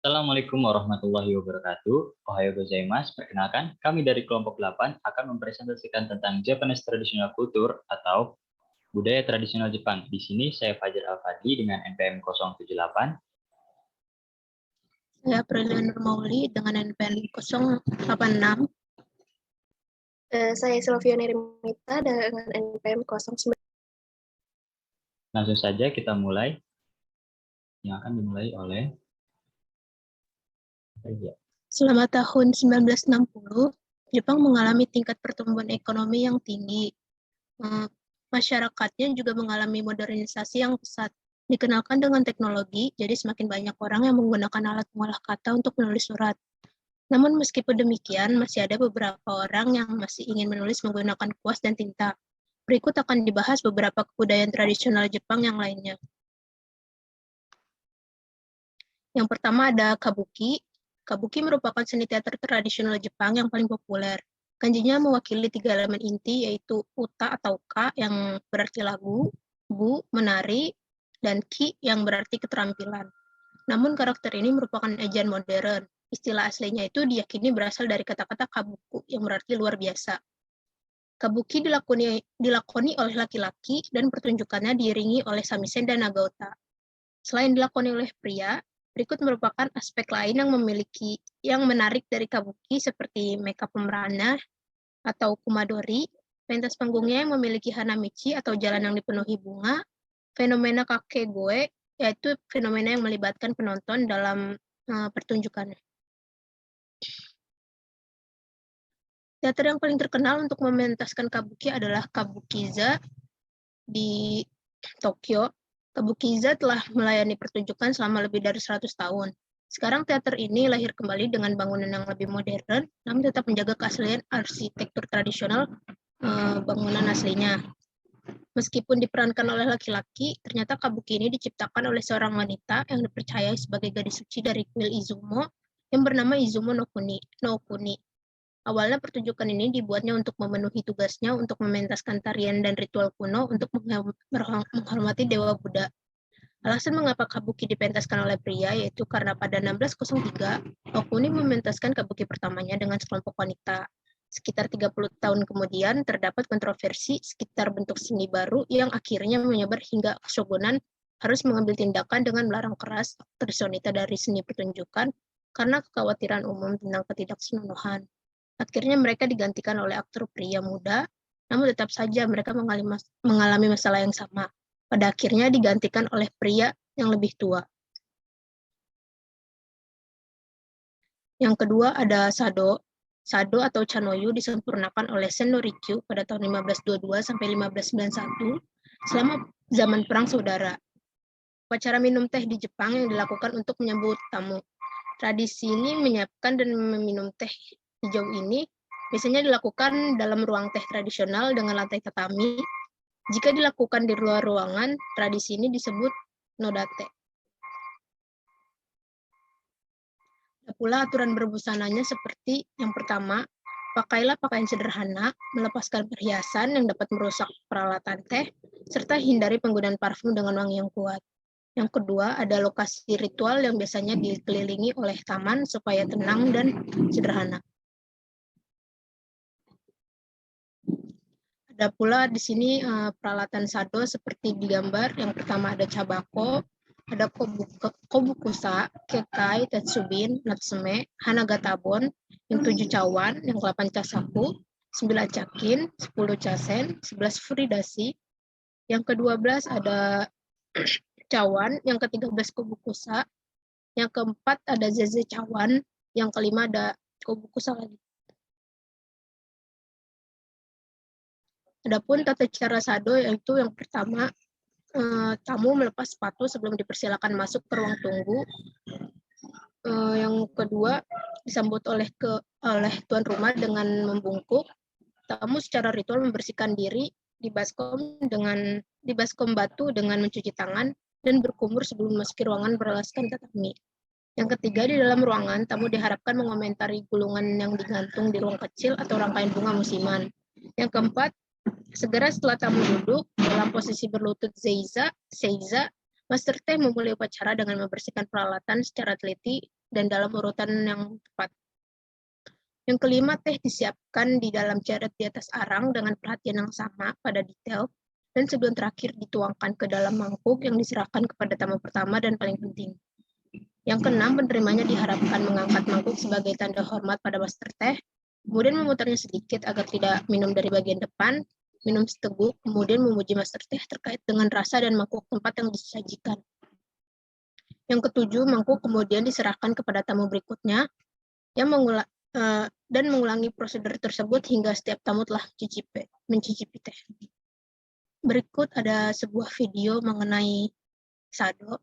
Assalamualaikum warahmatullahi wabarakatuh. Ohayo gozaimasu. Perkenalkan, kami dari kelompok 8 akan mempresentasikan tentang Japanese Traditional Culture atau budaya tradisional Jepang. Di sini saya Fajar Al-Fadli dengan NPM 078. Saya Aprilia Nurmauli dengan NPM 086. Saya Sylvia Nirmita dengan NPM 09. Langsung saja kita mulai. Yang akan dimulai oleh Selama tahun 1960, Jepang mengalami tingkat pertumbuhan ekonomi yang tinggi. Masyarakatnya juga mengalami modernisasi yang pesat. Dikenalkan dengan teknologi, jadi semakin banyak orang yang menggunakan alat pengolah kata untuk menulis surat. Namun meskipun demikian, masih ada beberapa orang yang masih ingin menulis menggunakan kuas dan tinta. Berikut akan dibahas beberapa kebudayaan tradisional Jepang yang lainnya. Yang pertama ada kabuki. Kabuki merupakan seni teater tradisional Jepang yang paling populer. Kanjinya mewakili 3 elemen inti, yaitu uta atau ka yang berarti lagu, bu, menari, dan ki yang berarti keterampilan. Namun karakter ini merupakan ejaan modern. Istilah aslinya itu diyakini berasal dari kata-kata kabuku yang berarti luar biasa. Kabuki dilakoni oleh laki-laki dan pertunjukannya diiringi oleh samisen dan nagaota. Selain dilakoni oleh pria, berikut merupakan aspek lain yang menarik dari kabuki seperti makeup pemerannya atau kumadori, pentas panggungnya yang memiliki hanamichi atau jalan yang dipenuhi bunga, fenomena kakegoe, yaitu fenomena yang melibatkan penonton dalam pertunjukannya. Teater yang paling terkenal untuk mementaskan kabuki adalah Kabukiza di Tokyo. Kabukiza telah melayani pertunjukan selama lebih dari 100 tahun. Sekarang teater ini lahir kembali dengan bangunan yang lebih modern, namun tetap menjaga keaslian arsitektur tradisional bangunan aslinya. Meskipun diperankan oleh laki-laki, ternyata kabuki ini diciptakan oleh seorang wanita yang dipercayai sebagai gadis suci dari kuil Izumo yang bernama Izumo no Kuni. Awalnya pertunjukan ini dibuatnya untuk memenuhi tugasnya untuk mementaskan tarian dan ritual kuno untuk menghormati Dewa Buddha. Alasan mengapa kabuki dipentaskan oleh pria yaitu karena pada 1603, Okuni mementaskan kabuki pertamanya dengan sekelompok wanita. Sekitar 30 tahun kemudian, terdapat kontroversi sekitar bentuk seni baru yang akhirnya menyebar hingga keshogunan harus mengambil tindakan dengan melarang keras aktris wanita dari seni pertunjukan karena kekhawatiran umum tentang ketidaksenonohan. Akhirnya mereka digantikan oleh aktor pria muda, namun tetap saja mereka mengalami masalah yang sama. Pada akhirnya digantikan oleh pria yang lebih tua. Yang kedua ada Sado. Sado atau Chanoyu disempurnakan oleh Sen no Rikyu pada tahun 1522 sampai 1591 selama zaman Perang Saudara. Upacara minum teh di Jepang yang dilakukan untuk menyambut tamu. Tradisi ini menyiapkan dan meminum teh hijau ini biasanya dilakukan dalam ruang teh tradisional dengan lantai tatami. Jika dilakukan di luar ruangan, tradisi ini disebut nodate. Ada pula aturan berbusananya seperti yang pertama, pakailah pakaian sederhana, melepaskan perhiasan yang dapat merusak peralatan teh, serta hindari penggunaan parfum dengan wangi yang kuat. Yang kedua, ada lokasi ritual yang biasanya dikelilingi oleh taman supaya tenang dan sederhana. Ada pula di sini peralatan sado seperti di gambar. Yang pertama ada cabako, ada kobukusa, kekai, tetsubin, natsume, hanagatabon, yang 7 cawan, yang 8 casaku, 9 cakin, 10 casen, 11 furidasi. Yang ke-12 ada cawan, yang ke-13 kobukusa, yang keempat ada zeze cawan, yang kelima ada kobukusa lagi. Adapun tata cara sado yaitu yang pertama, tamu melepas sepatu sebelum dipersilakan masuk ke ruang tunggu. Yang kedua, disambut oleh tuan rumah dengan membungkuk. Tamu secara ritual membersihkan diri di baskom batu dengan mencuci tangan dan berkumur sebelum memasuki ruangan beralaskan tatami. Yang ketiga, di dalam ruangan, tamu diharapkan mengomentari gulungan yang digantung di ruang kecil atau rangkaian bunga musiman. Yang keempat, segera setelah tamu duduk dalam posisi berlutut seiza, master teh memulai upacara dengan membersihkan peralatan secara teliti dan dalam urutan yang tepat. Yang kelima, teh disiapkan di dalam ceret di atas arang dengan perhatian yang sama pada detail, dan sebelum terakhir dituangkan ke dalam mangkuk yang diserahkan kepada tamu pertama dan paling penting. Yang keenam, penerimanya diharapkan mengangkat mangkuk sebagai tanda hormat pada master teh, kemudian memutarnya sedikit agar tidak minum dari bagian depan, minum seteguk, kemudian memuji master teh terkait dengan rasa dan mangkuk tempat yang disajikan. Yang ketujuh, mangkuk kemudian diserahkan kepada tamu berikutnya yang dan mengulangi prosedur tersebut hingga setiap tamu telah mencicipi teh. Berikut ada sebuah video mengenai sado.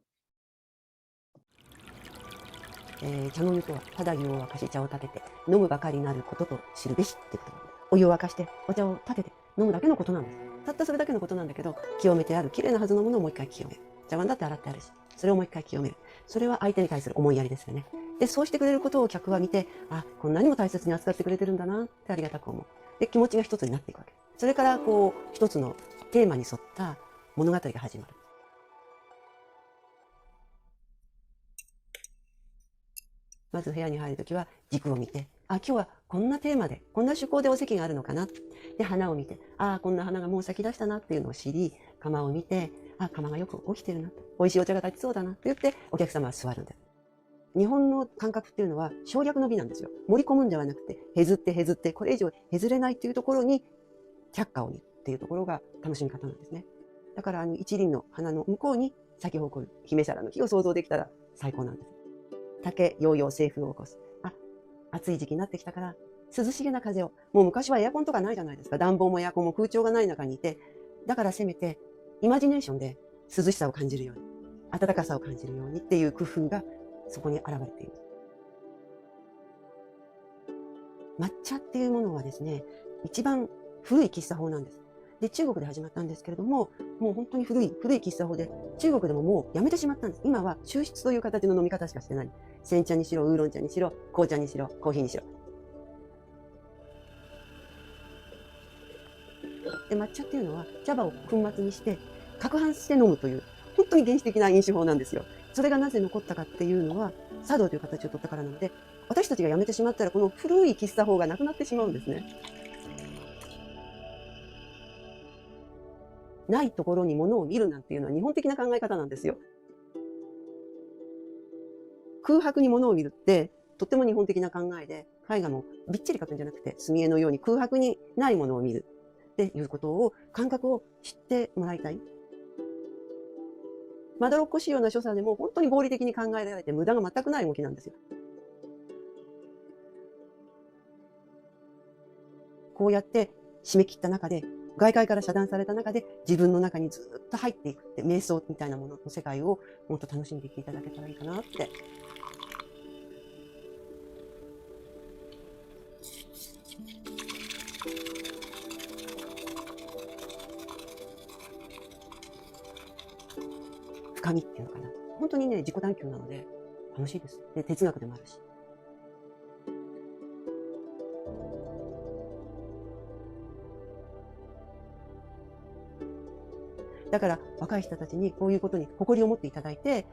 茶の湯とは、ただ湯を沸かし茶を立てて、飲むばかりなることと知るべしってことなんです。お湯を沸かして、お茶を立てて、飲むだけのことなんです。たったそれだけのことなんだけど、清めてある綺麗なはずのものをもう一回清める。茶碗だって洗ってあるし、それをもう一回清める。それは相手に対する思いやりですよね。で、そうしてくれることを客は見て、あ、こんなにも大切に扱ってくれてるんだなってありがたく思う。で、気持ちが一つになっていくわけ。それからこう、一つのテーマに沿った物語が始まる。まず部屋に入るときは軸を見て、あ、今日はこんなテーマで、こんな趣向でお席があるのかな。で、花を見て、あ、こんな花がもう咲き出したなっていうのを知り、釜を見て、あ、釜がよく起きてるな。美味しいお茶が立ちそうだなって言って、お客様は座るんです。日本の感覚っていうのは省略の美なんですよ。盛り込むんではなくて、削って削って、これ以上削れないっていうところに、却下を見るっていうところが楽しみ方なんですね。だから一輪の花の向こうに咲き誇る姫沙羅の木を想像できたら最高なんです。竹、ヨーヨー、清風を起こす。あ、暑い時期になってきたから、涼しげな風を。もう昔はエアコンとかないじゃないですか。暖房もエアコンも空調がない中にいて、だからせめて、イマジネーションで涼しさを感じるように、暖かさを感じるようにっていう工夫がそこに現れています。抹茶っていうものはですね、一番古い喫茶法なんです。で、中国で始まったんですけれども、もう本当に古い喫茶法で、中国でももうやめてしまったんです。今は抽出という形の飲み方しかしてない。煎茶にしろ、ウーロン茶にしろ、紅茶にしろ、コーヒーにしろ。で、抹茶っていうのは茶葉を粉末にして攪拌して飲むという本当に原始的な飲酒法なんですよ。それがなぜ残ったかっていうのは茶道という形を取ったからなので、私たちがやめてしまったらこの古い喫茶法がなくなってしまうんですね。ないところに物を見るなんていうのは日本的な考え方なんですよ。空白に物を見るってとっても日本的な考えで、絵画もびっちり描くんじゃなくて墨絵のように空白にないものを見るっていうことを、感覚を知ってもらいたい。まどろっこしいような所作でも本当に合理的に考えられて無駄が全くない動きなんですよ。こうやって締め切った中で、外界から遮断された中で自分の中にずっと入っていくって、瞑想みたいなものの世界をもっと楽しんでいっていただけたらいいかなって。深みっていうのかな。本当にね、自己探求なので楽しいです。で、哲学でもあるし。だから若い人たちにこういうことに誇りを持っていただいて、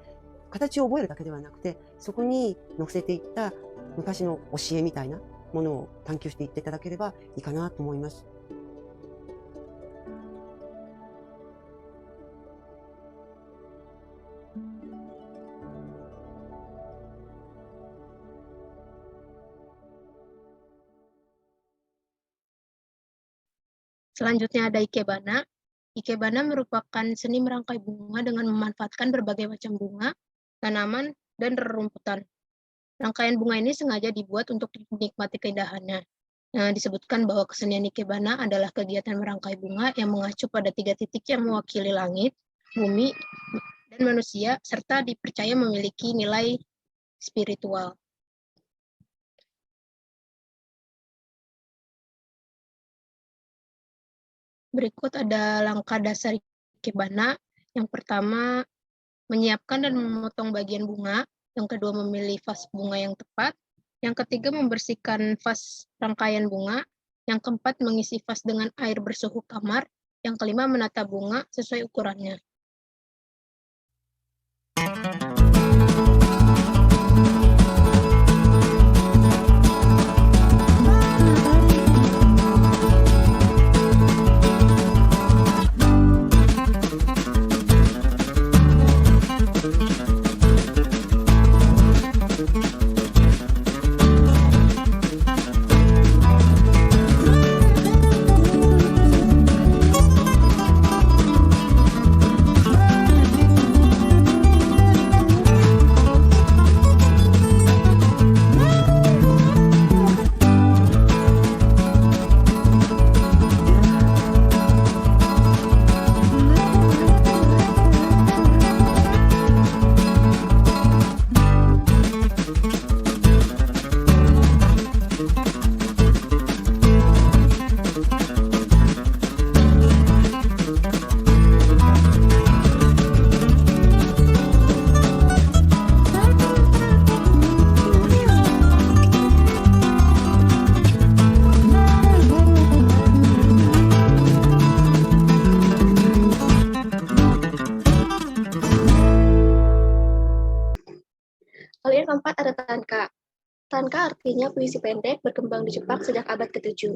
形を覚えるだけではなくて、そこに載せていった昔の教えみたいなものを探求していっていただければいいかなと思います。Selanjutnya ada Ikebana. Ikebana merupakan seni merangkai bunga dengan memanfaatkan berbagai macam bunga, tanaman, dan rerumputan. Rangkaian bunga ini sengaja dibuat untuk dinikmati keindahannya. Disebutkan bahwa kesenian Ikebana adalah kegiatan merangkai bunga yang mengacu pada 3 titik yang mewakili langit, bumi, dan manusia, serta dipercaya memiliki nilai spiritual. Berikut ada langkah dasar Ikebana. Yang pertama, menyiapkan dan memotong bagian bunga. Yang kedua, memilih vas bunga yang tepat. Yang ketiga, membersihkan vas rangkaian bunga. Yang keempat, mengisi vas dengan air bersuhu kamar. Yang kelima, menata bunga sesuai ukurannya. Lalu yang keempat ada tanka. Tanka artinya puisi pendek berkembang di Jepang sejak abad ke-7.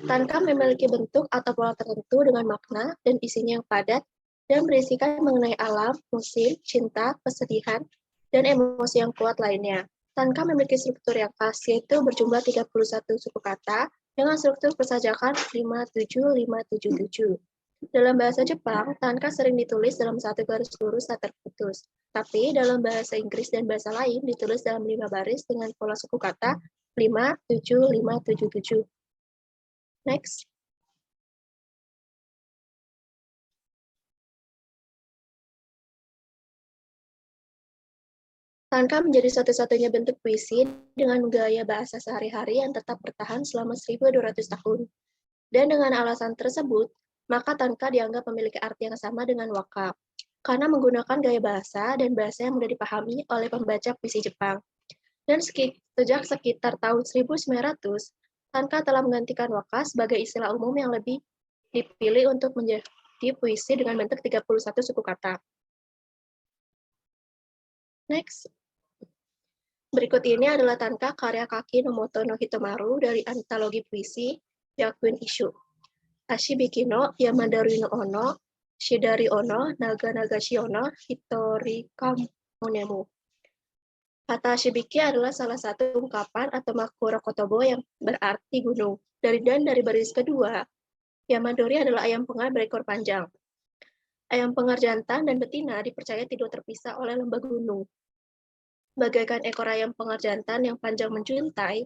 Tanka memiliki bentuk atau pola tertentu dengan makna dan isinya yang padat dan berisikan mengenai alam, musim, cinta, kesedihan, dan emosi yang kuat lainnya. Tanka memiliki struktur yang khas, yaitu berjumlah 31 suku kata dengan struktur persajakan 57577. Dalam bahasa Jepang, tanka sering ditulis dalam satu garis lurus tak terputus. Tapi dalam bahasa Inggris dan bahasa lain ditulis dalam 5 baris dengan pola suku kata 57577. Next. Tanka menjadi satu-satunya bentuk puisi dengan gaya bahasa sehari-hari yang tetap bertahan selama 1200 tahun. Dan dengan alasan tersebut, maka tanka dianggap memiliki arti yang sama dengan waka, karena menggunakan gaya bahasa dan bahasa yang mudah dipahami oleh pembaca puisi Jepang. Dan sejak sekitar tahun 1900, tanka telah menggantikan waka sebagai istilah umum yang lebih dipilih untuk menjadi puisi dengan bentuk 31 suku kata. Next. Berikut ini adalah tanka karya Kaki Nomoto no Hitomaru dari antologi puisi Yakuin Isshu. Ashibiki no Yamadori no Ono, Shidari Ono, Naga Nagashi Ono, Hitori Kamonemu. Kata Ashibiki adalah salah satu ungkapan atau makura kotobo yang berarti gunung. Dari baris kedua, Yamadori adalah ayam pengar berekor panjang. Ayam pengar jantan dan betina dipercaya tidur terpisah oleh lembah gunung. Bagaikan ekor ayam pengar jantan yang panjang menjuntai,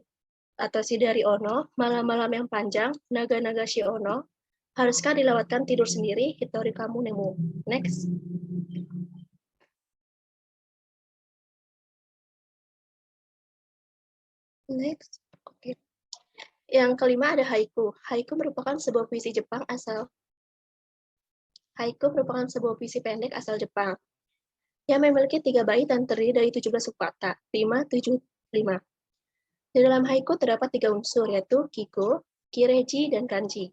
atau Shidari Ono, malam-malam yang panjang, Naga Nagashi Ono, haruskah dilewatkan tidur sendiri, Hitori Kamonemu. Next. Next. Oke. Yang kelima ada haiku. Haiku merupakan sebuah puisi pendek asal Jepang yang memiliki 3 bait dan terdiri dari 17 suku kata, 5, 7, 5. Di dalam haiku terdapat 3 unsur, yaitu kigo, kireji, dan kanji.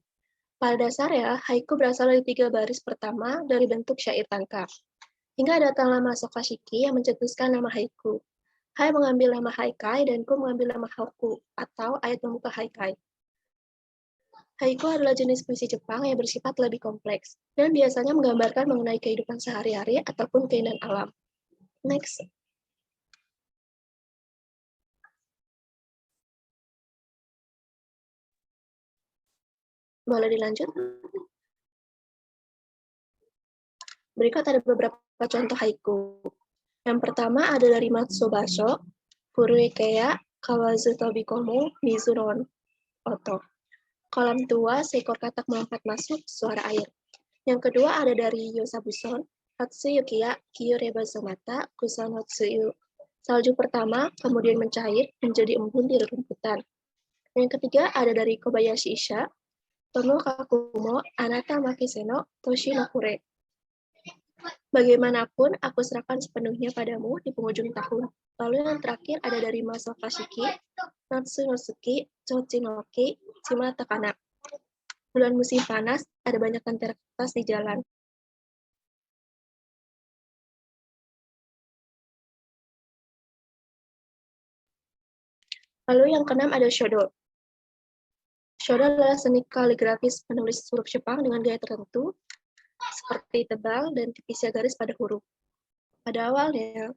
Pada dasarnya, haiku berasal dari 3 baris pertama dari bentuk syair tanka. Hingga datanglah Masoka Shiki yang mencetuskan nama haiku. Hai mengambil nama haikai dan ku mengambil nama haiku, atau ayat pembuka haikai. Haiku adalah jenis puisi Jepang yang bersifat lebih kompleks, dan biasanya menggambarkan mengenai kehidupan sehari-hari ataupun keindahan alam. Next. Boleh dilanjut? Berikut ada beberapa contoh haiku. Yang pertama ada dari Matsubashi, Furuikeya, Kawazu Tobikomu, Mizuron Oto. Kolam tua, seekor katak melompat masuk, suara air. Yang kedua ada dari Yosabuson, Hatsuyukiya, Kyureba Somata, Kusanotsuyu. Salju pertama, kemudian mencair, menjadi embun di rumputan. Yang ketiga ada dari Kobayashi Isha, Tomo Kakumo, Anata Makiseno, Toshi no Kure. Bagaimanapun, aku serahkan sepenuhnya padamu di penghujung tahun. Lalu yang terakhir ada dari Masoka Shiki, Natsunosuki, Chochinoki, Shima Takana. Bulan musim panas, ada banyak lentera kertas di jalan. Lalu yang keenam ada shodo. Shodo adalah seni kaligrafis penulis huruf Jepang dengan gaya tertentu, seperti tebal dan tipisnya garis pada huruf. Pada awalnya,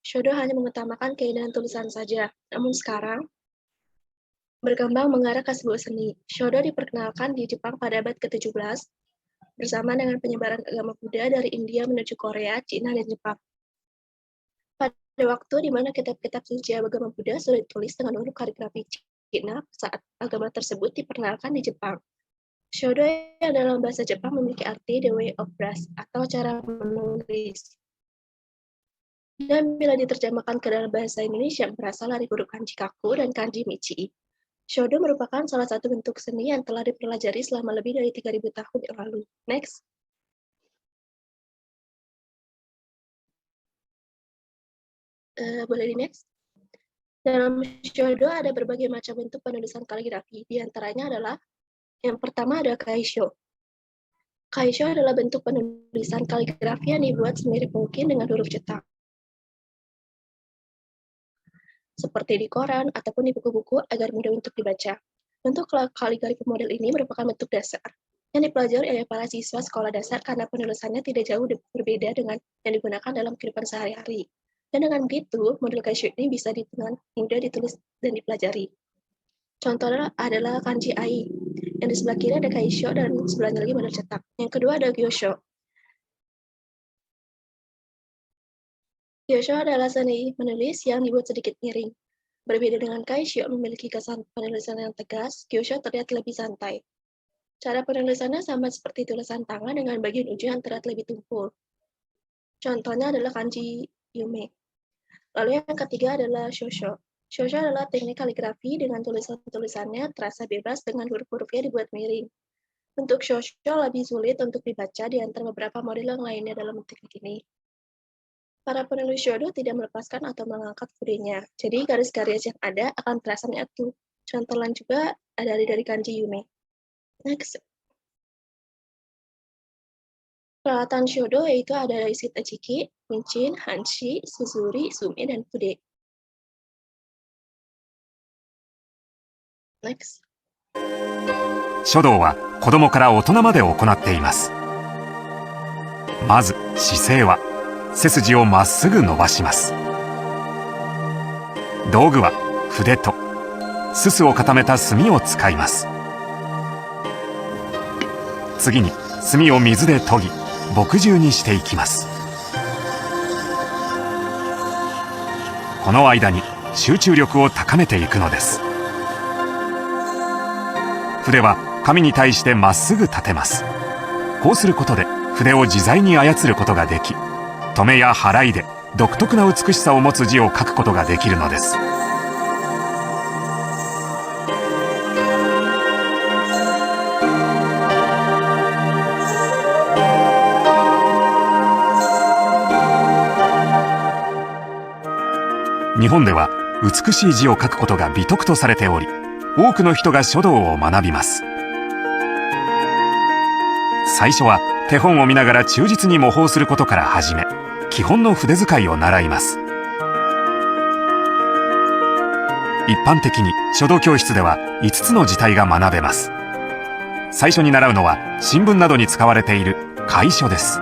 shodo hanya mengutamakan keindahan tulisan saja, namun sekarang berkembang mengarah ke sebuah seni. Shodo diperkenalkan di Jepang pada abad ke-17 bersama dengan penyebaran agama Buddha dari India menuju Korea, Cina, dan Jepang. Pada waktu di mana kitab-kitab suci agama Buddha sudah ditulis dengan huruf kaligrafi Cina saat agama tersebut diperkenalkan di Jepang. Shodo yang dalam bahasa Jepang memiliki arti the way of brush atau cara menulis. Dan bila diterjemahkan ke dalam bahasa Indonesia berasal dari huruf kanji kaku dan kanji michi. Shodo merupakan salah satu bentuk seni yang telah dipelajari selama lebih dari 3.000 tahun yang lalu. Next. Boleh di next? Dalam shodo ada berbagai macam bentuk penulisan kaligrafi. Di antaranya adalah yang pertama ada kaisho. Kaisho adalah bentuk penulisan kaligrafi yang dibuat semirip mungkin dengan huruf cetak. seperti di koran ataupun di buku-buku agar mudah untuk dibaca. Bentuk kaligrafi model ini merupakan bentuk dasar yang dipelajari oleh para siswa sekolah dasar karena penulisannya tidak jauh berbeda dengan yang digunakan dalam kehidupan sehari-hari. Dan dengan begitu, model gaisho ini bisa dengan mudah ditulis dan dipelajari. Contohnya adalah kanji ai. Yang di sebelah kiri ada gaisho dan sebelahnya lagi model cetak. Yang kedua ada gyosho. Gyosho adalah seni menulis yang dibuat sedikit miring. Berbeda dengan gaisho memiliki kesan penulisan yang tegas, gyosho terlihat lebih santai. Cara penulisannya sama seperti tulisan tangan dengan bagian ujung yang terlihat lebih tumpul. Contohnya adalah kanji yume. Lalu yang ketiga adalah shosho. Shosho adalah teknik kaligrafi dengan tulisan-tulisannya terasa bebas dengan huruf-hurufnya dibuat miring. Bentuk shosho lebih sulit untuk dibaca di antara beberapa model yang lainnya dalam teknik ini. Para penulis shodo tidak melepaskan atau mengangkat fudenya, jadi garis-garis yang ada akan terasa menyatu. Contoh lain juga ada dari kanji yume. Next. Peralatan shodo yaitu ada dari shitachiki, kuncin, hanshi, suzuri, sumi, dan fude. Next. 書道は子供から大人まで行っています。まず姿勢は背筋をまっすぐ伸ばします。道具は筆とすすを固めた墨を使います。次に墨を水で研ぎ墨汁にしていきます。この間に集中力を高めていくのです。筆は紙に対してまっすぐ立てます。こうすることで筆を自在に操ることができ、止めや払いで独特な美しさを持つ字を書くことができるのです。日本では美しい字を書くことが美徳とされており、多くの人が書道を学びます。最初は手本を見ながら忠実に模倣することから始め、基本の筆使いを習います。一般的に書道教室では5つの字体が学べます。最初に習うのは新聞などに使われている楷書です。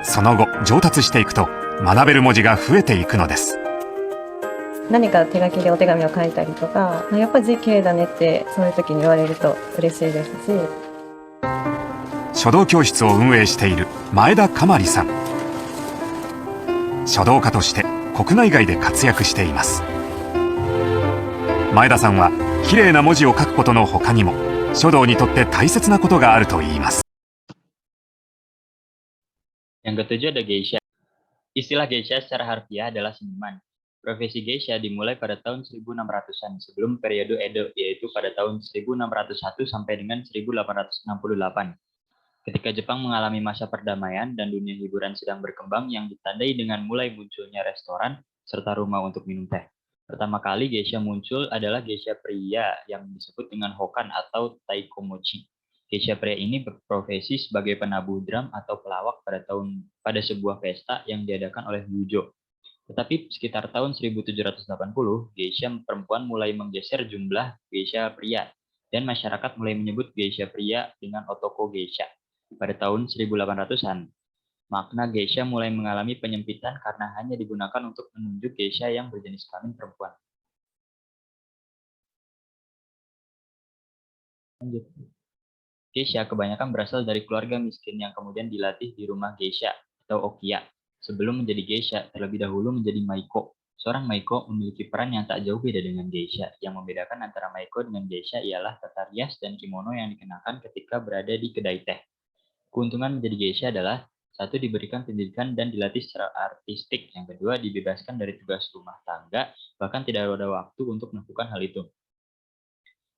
その後上達していくと学べる文字が増えていくのです。何か手書きでお手紙を書いたりとか、やっぱ字綺麗だねってそういう時に言われると嬉しいですし。書道教室を運営している前田かまりさん。書道家として国内外で活躍しています。前田さんは綺麗な文字を書くことの他にも書道にとって大切なことがあると言います。Yang ketujuh ada geisha. Istilah geisha secara harfiah adalah seniman. Profesi geisha dimulai pada tahun 1600-an sebelum periode Edo, yaitu pada tahun 1601 sampai dengan 1868. Ketika Jepang mengalami masa perdamaian dan dunia hiburan sedang berkembang yang ditandai dengan mulai munculnya restoran serta rumah untuk minum teh. Pertama kali geisha muncul adalah geisha pria yang disebut dengan hokan atau taikomochi. Geisha pria ini berprofesi sebagai penabuh drum atau pelawak pada sebuah pesta yang diadakan oleh Yujo. Tetapi sekitar tahun 1780, geisha perempuan mulai menggeser jumlah geisha pria dan masyarakat mulai menyebut geisha pria dengan otoko geisha. Pada tahun 1800-an, makna geisha mulai mengalami penyempitan karena hanya digunakan untuk menunjuk geisha yang berjenis kelamin perempuan. Lanjut. Geisha kebanyakan berasal dari keluarga miskin yang kemudian dilatih di rumah geisha atau okiya. Sebelum menjadi geisha, terlebih dahulu menjadi maiko. Seorang maiko memiliki peran yang tak jauh beda dengan geisha. Yang membedakan antara maiko dengan geisha ialah tata rias dan kimono yang dikenakan ketika berada di kedai teh. Keuntungan menjadi geisha adalah, satu, diberikan pendidikan dan dilatih secara artistik. Yang kedua, dibebaskan dari tugas rumah tangga, bahkan tidak ada waktu untuk melakukan hal itu.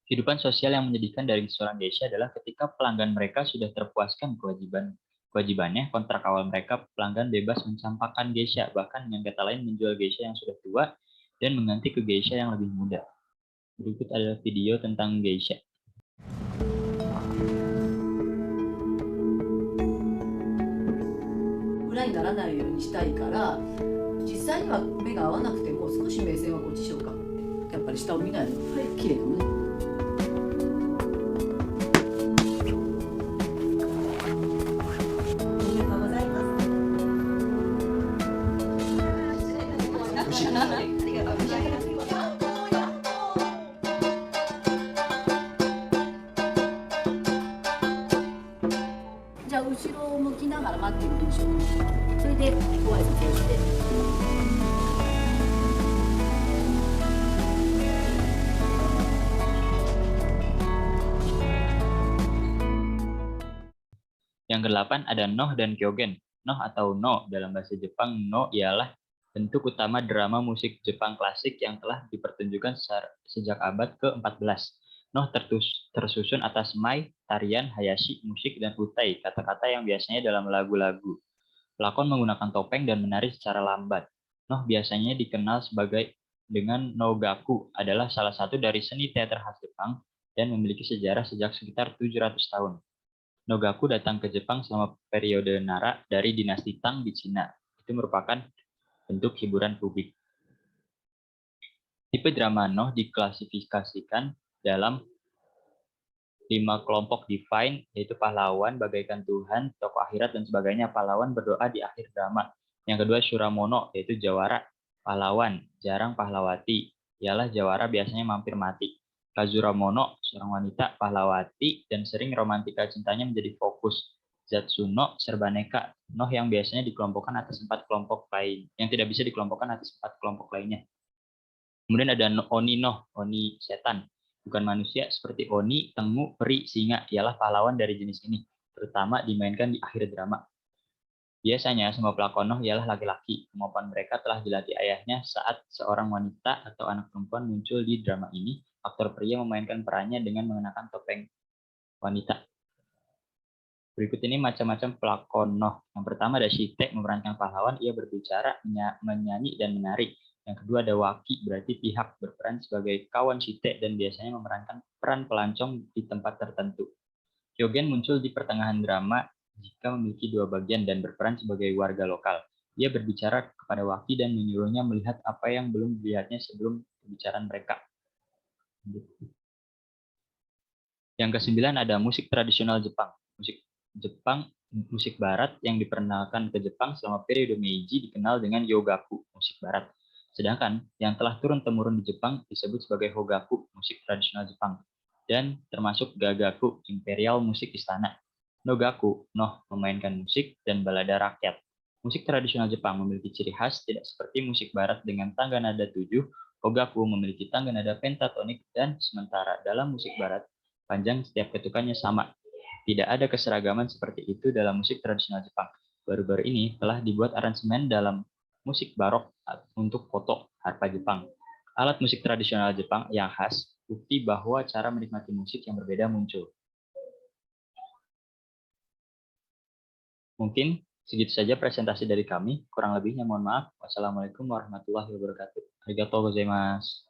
Kehidupan sosial yang menyedihkan dari seorang geisha adalah ketika pelanggan mereka sudah terpuaskan kewajibannya, kontrak awal mereka, pelanggan bebas mencampakkan geisha, bahkan dengan kata lain menjual geisha yang sudah tua dan mengganti ke geisha yang lebih muda. Berikut adalah video tentang geisha. 裏にならないようにしたいから実際際には目が合わなくても少し目線はこっちしようかってやっぱり下を見ないの綺麗だもんね。じゃあ後ろを向きながら待ってみましょう。それでご挨拶をして。Yang ke-8 ada noh dan kyogen. Noh atau no dalam bahasa Jepang, no ialah bentuk utama drama musik Jepang klasik yang telah dipertunjukkan sejak abad ke-14. Noh tersusun atas mai, tarian, hayashi, musik, dan utai, kata-kata yang biasanya dalam lagu-lagu. Pelakon menggunakan topeng dan menari secara lambat. Noh biasanya dikenal dengan nogaku, adalah salah satu dari seni teater khas Jepang dan memiliki sejarah sejak sekitar 700 tahun. Nogaku datang ke Jepang selama periode Nara dari dinasti Tang di Cina. Itu merupakan bentuk hiburan publik. Tipe drama noh diklasifikasikan dalam 5 kelompok define, yaitu pahlawan, bagaikan Tuhan, tokoh akhirat, dan sebagainya. Pahlawan berdoa di akhir drama. Yang kedua Shuramono, yaitu jawara, pahlawan, jarang pahlawati, ialah jawara biasanya mampir mati. Kazuramono, seorang wanita pahlawati dan sering romantika cintanya menjadi fokus. Zatsuno, serbaneka, noh yang biasanya dikelompokkan atas 4 kelompok lain, yang tidak bisa dikelompokkan atas 4 kelompok lainnya. Kemudian ada oni noh, oni setan, bukan manusia seperti oni, tengu, peri, singa, ialah pahlawan dari jenis ini, terutama dimainkan di akhir drama. Biasanya semua pelakon noh ialah laki-laki. Kemampuan mereka telah dilatih ayahnya saat seorang wanita atau anak perempuan muncul di drama ini. Aktor pria memainkan perannya dengan mengenakan topeng wanita. Berikut ini macam-macam pelakon noh. Yang pertama ada shite, memerankan pahlawan. Ia berbicara, menyanyi, dan menari. Yang kedua ada waki, berarti pihak, berperan sebagai kawan shite dan biasanya memerankan peran pelancong di tempat tertentu. Kyogen muncul di pertengahan drama jika memiliki 2 bagian dan berperan sebagai warga lokal. Ia berbicara kepada waki dan menyuruhnya melihat apa yang belum dilihatnya sebelum pembicaraan mereka. Yang ke-9 ada musik tradisional Jepang. Musik Jepang, musik barat yang diperkenalkan ke Jepang selama periode Meiji dikenal dengan yogaku, musik barat. Sedangkan yang telah turun-temurun di Jepang disebut sebagai hogaku, musik tradisional Jepang. Dan termasuk gagaku, imperial musik istana. Nogaku, noh, memainkan musik dan balada rakyat. Musik tradisional Jepang memiliki ciri khas tidak seperti musik barat dengan tangga nada 7. Hogaku memiliki tangga nada pentatonik dan sementara dalam musik barat, panjang setiap ketukannya sama. Tidak ada keseragaman seperti itu dalam musik tradisional Jepang. Baru-baru ini telah dibuat aransemen dalam musik barok untuk koto, harpa Jepang. Alat musik tradisional Jepang yang khas, bukti bahwa cara menikmati musik yang berbeda muncul. Mungkin segitu saja presentasi dari kami. Kurang lebihnya mohon maaf. Wassalamualaikum warahmatullahi wabarakatuh. Arigatou gozaimasu.